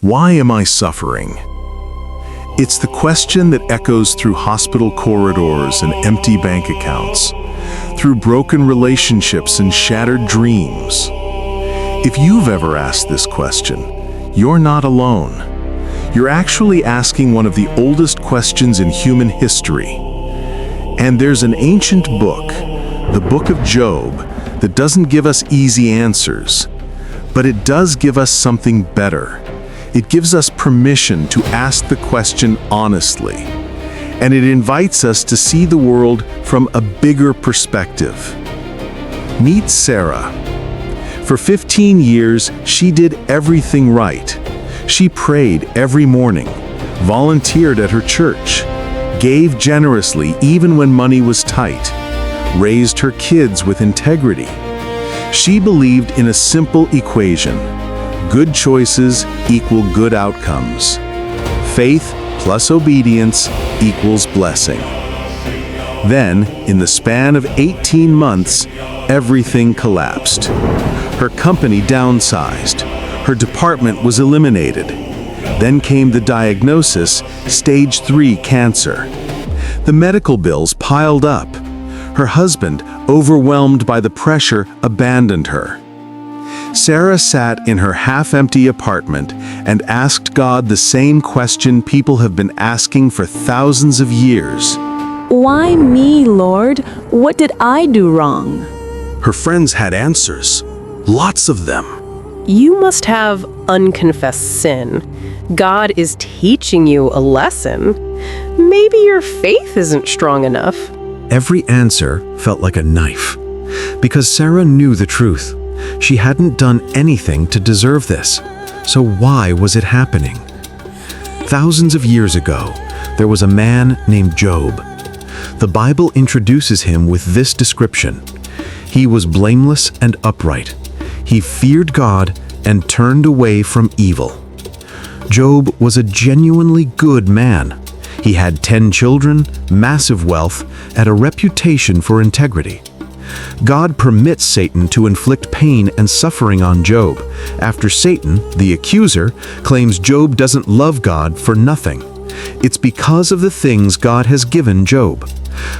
Why am I suffering? It's the question that echoes through hospital corridors and empty bank accounts, through broken relationships and shattered dreams. If you've ever asked this question, you're not alone. You're actually asking one of the oldest questions in human history. And there's an ancient book, the Book of Job, that doesn't give us easy answers, but it does give us something better. It gives us permission to ask the question honestly, and it invites us to see the world from a bigger perspective. Meet Sarah. For 15 years, she did everything right. She prayed every morning, volunteered at her church, gave generously even when money was tight, raised her kids with integrity. She believed in a simple equation: good choices equal good outcomes. Faith plus obedience equals blessing. Then, in the span of 18 months, everything collapsed. Her company downsized. Her department was eliminated. Then came the diagnosis, stage 3 cancer. The medical bills piled up. Her husband, overwhelmed by the pressure, abandoned her. Sarah sat in her half-empty apartment and asked God the same question people have been asking for thousands of years. Why me, Lord? What did I do wrong? Her friends had answers, lots of them. You must have unconfessed sin. God is teaching you a lesson. Maybe your faith isn't strong enough. Every answer felt like a knife, because Sarah knew the truth. She hadn't done anything to deserve this. So why was it happening? Thousands of years ago, there was a man named Job. The Bible introduces him with this description: he was blameless and upright. He feared God and turned away from evil. Job was a genuinely good man. He had 10 children, massive wealth, and a reputation for integrity. God permits Satan to inflict pain and suffering on Job, after Satan, the accuser, claims Job doesn't love God for nothing. It's because of the things God has given Job.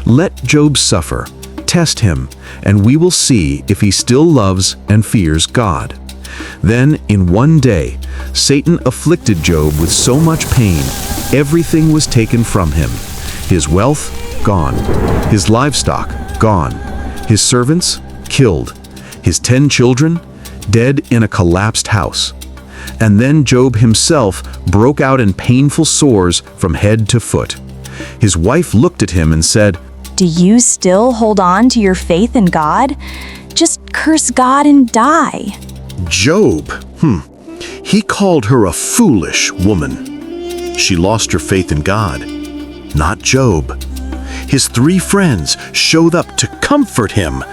Let Job suffer, test him, and we will see if he still loves and fears God. Then, in one day, Satan afflicted Job with so much pain, everything was taken from him. His wealth, gone. His livestock, gone. His servants, killed. His 10 children, dead in a collapsed house. And then Job himself broke out in painful sores from head to foot. His wife looked at him and said, "Do you still hold on to your faith in God? Just curse God and die." Job, he called her a foolish woman. She lost her faith in God, not Job. His 3 friends showed up to comfort him,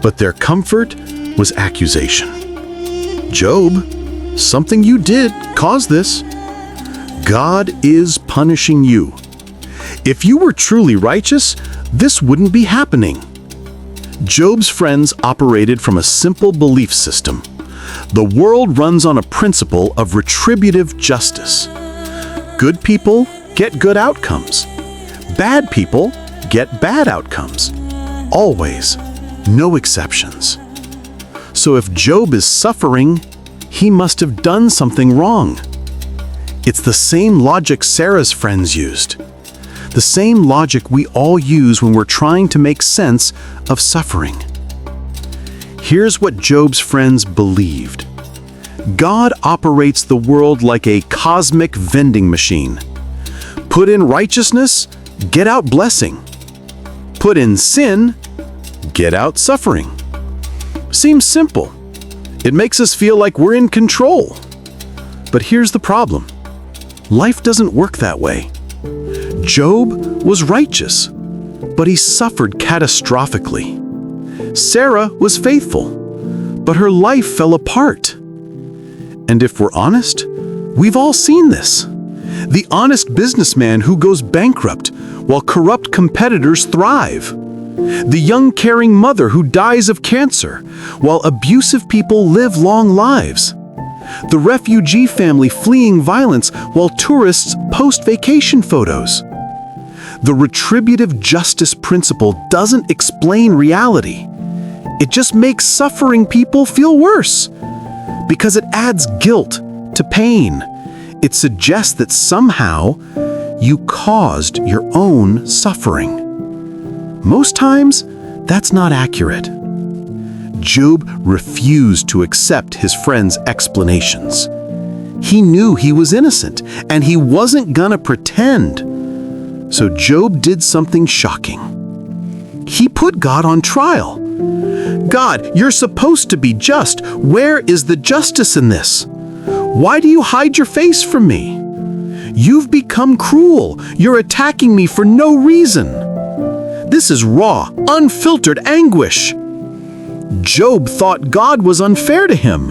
but their comfort was accusation. Job, something you did caused this. God is punishing you. If you were truly righteous, this wouldn't be happening. Job's friends operated from a simple belief system. The world runs on a principle of retributive justice. Good people get good outcomes. Bad people get bad outcomes. Always. No exceptions. So if Job is suffering, he must have done something wrong. It's the same logic Sarah's friends used. The same logic we all use when we're trying to make sense of suffering. Here's what Job's friends believed. God operates the world like a cosmic vending machine. Put in righteousness, get out blessing. Put in sin, get out suffering. Seems simple. It makes us feel like we're in control. But here's the problem. Life doesn't work that way. Job was righteous, but he suffered catastrophically. Sarah was faithful, but her life fell apart. And if we're honest, we've all seen this. The honest businessman who goes bankrupt while corrupt competitors thrive. The young caring mother who dies of cancer while abusive people live long lives. The refugee family fleeing violence while tourists post vacation photos. The retributive justice principle doesn't explain reality. It just makes suffering people feel worse because it adds guilt to pain. It suggests that somehow you caused your own suffering. Most times, that's not accurate. Job refused to accept his friend's explanations. He knew he was innocent, and he wasn't gonna pretend. So Job did something shocking. He put God on trial. God, you're supposed to be just. Where is the justice in this? Why do you hide your face from me? You've become cruel. You're attacking me for no reason. This is raw, unfiltered anguish. Job thought God was unfair to him.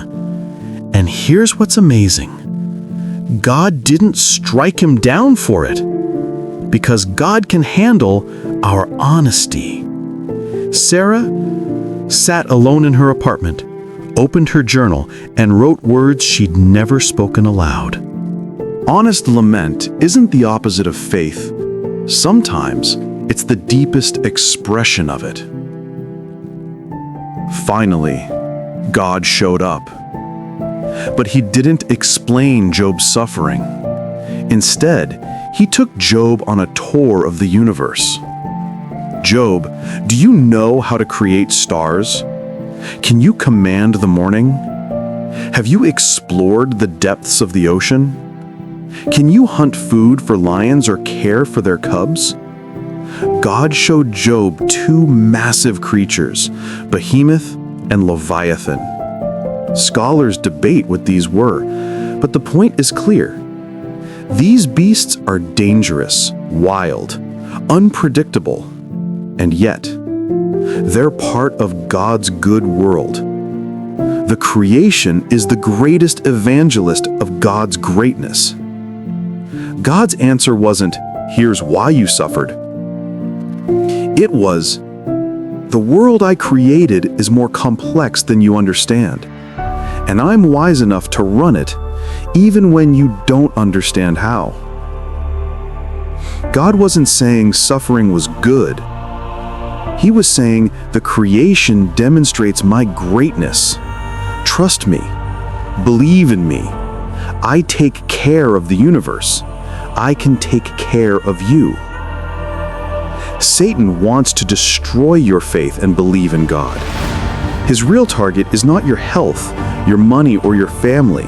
And here's what's amazing. God didn't strike him down for it, because God can handle our honesty. Sarah sat alone in her apartment, opened her journal, and wrote words she'd never spoken aloud. Honest lament isn't the opposite of faith. Sometimes it's the deepest expression of it. Finally, God showed up. But he didn't explain Job's suffering. Instead, he took Job on a tour of the universe. Job, do you know how to create stars? Can you command the morning? Have you explored the depths of the ocean? Can you hunt food for lions or care for their cubs? God showed Job two massive creatures, Behemoth and Leviathan. Scholars debate what these were, but the point is clear. These beasts are dangerous, wild, unpredictable, and yet they're part of God's good world. The creation is the greatest evangelist of God's greatness. God's answer wasn't, "Here's why you suffered." It was, "The world I created is more complex than you understand, and I'm wise enough to run it even when you don't understand how." God wasn't saying suffering was good. He was saying the creation demonstrates my greatness. Trust me. Believe in me. I take care of the universe. I can take care of you. Satan wants to destroy your faith and believe in God. His real target is not your health, your money, or your family,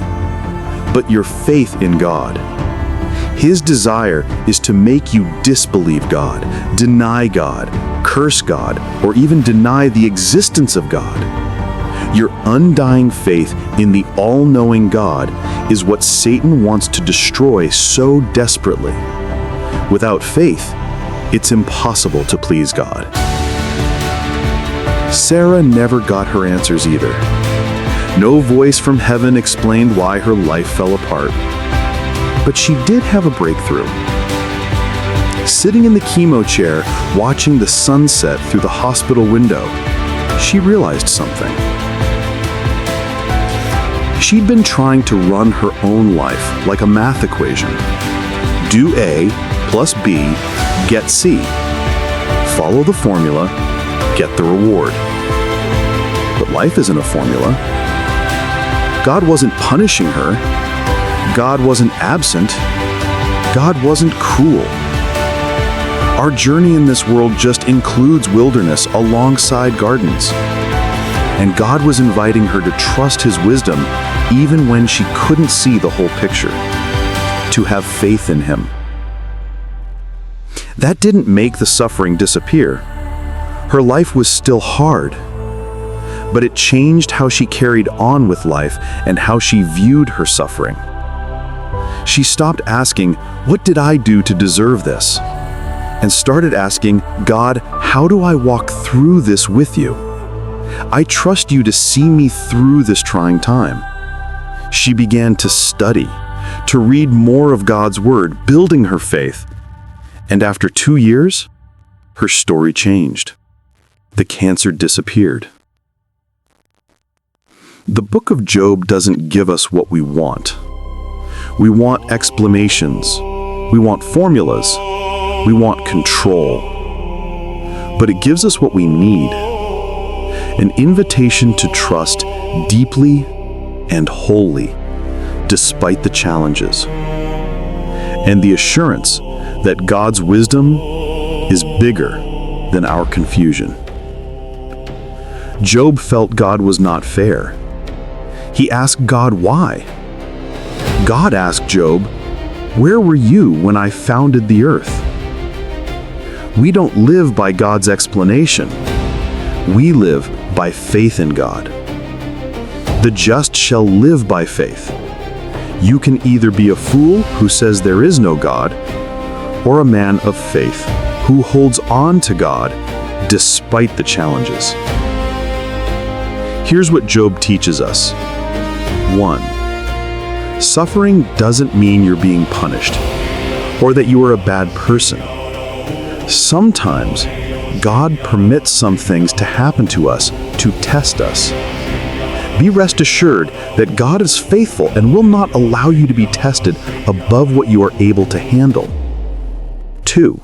but your faith in God. His desire is to make you disbelieve God, deny God, curse God, or even deny the existence of God. Your undying faith in the all-knowing God is what Satan wants to destroy so desperately. Without faith, it's impossible to please God. Sarah never got her answers either. No voice from heaven explained why her life fell apart. But she did have a breakthrough. Sitting in the chemo chair, watching the sunset through the hospital window, she realized something. She'd been trying to run her own life like a math equation. Do A plus B, get C. Follow the formula, get the reward. But life isn't a formula. God wasn't punishing her. God wasn't absent. God wasn't cruel. Our journey in this world just includes wilderness alongside gardens. And God was inviting her to trust His wisdom even when she couldn't see the whole picture, to have faith in Him. That didn't make the suffering disappear. Her life was still hard, but it changed how she carried on with life and how she viewed her suffering. She stopped asking, "What did I do to deserve this?" and started asking, "God, how do I walk through this with you? I trust you to see me through this trying time." She began to study, to read more of God's Word, building her faith. And after 2 years, her story changed. The cancer disappeared. The book of Job doesn't give us what we want. We want explanations. We want formulas. We want control. But it gives us what we need. An invitation to trust deeply and wholly, despite the challenges. And the assurance that God's wisdom is bigger than our confusion. Job felt God was not fair. He asked God why. God asked Job, "Where were you when I founded the earth?" We don't live by God's explanation. We live by faith in God. The just shall live by faith. You can either be a fool who says there is no God, or a man of faith who holds on to God despite the challenges. Here's what Job teaches us. 1. Suffering doesn't mean you're being punished, or that you are a bad person. Sometimes, God permits some things to happen to us to test us. Be rest assured that God is faithful and will not allow you to be tested above what you are able to handle. 2.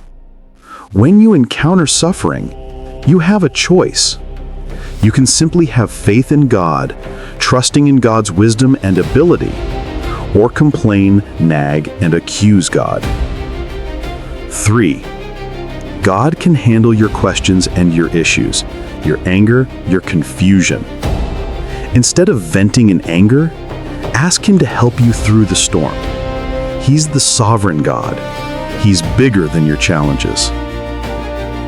When you encounter suffering, you have a choice. You can simply have faith in God, trusting in God's wisdom and ability, or complain, nag, and accuse God. 3. God can handle your questions and your issues, your anger, your confusion. Instead of venting in anger, ask Him to help you through the storm. He's the sovereign God. He's bigger than your challenges.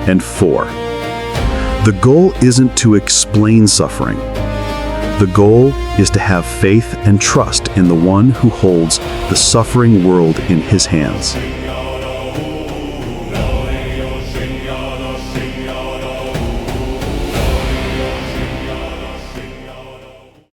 And 4. The goal isn't to explain suffering. The goal is to have faith and trust in the one who holds the suffering world in His hands.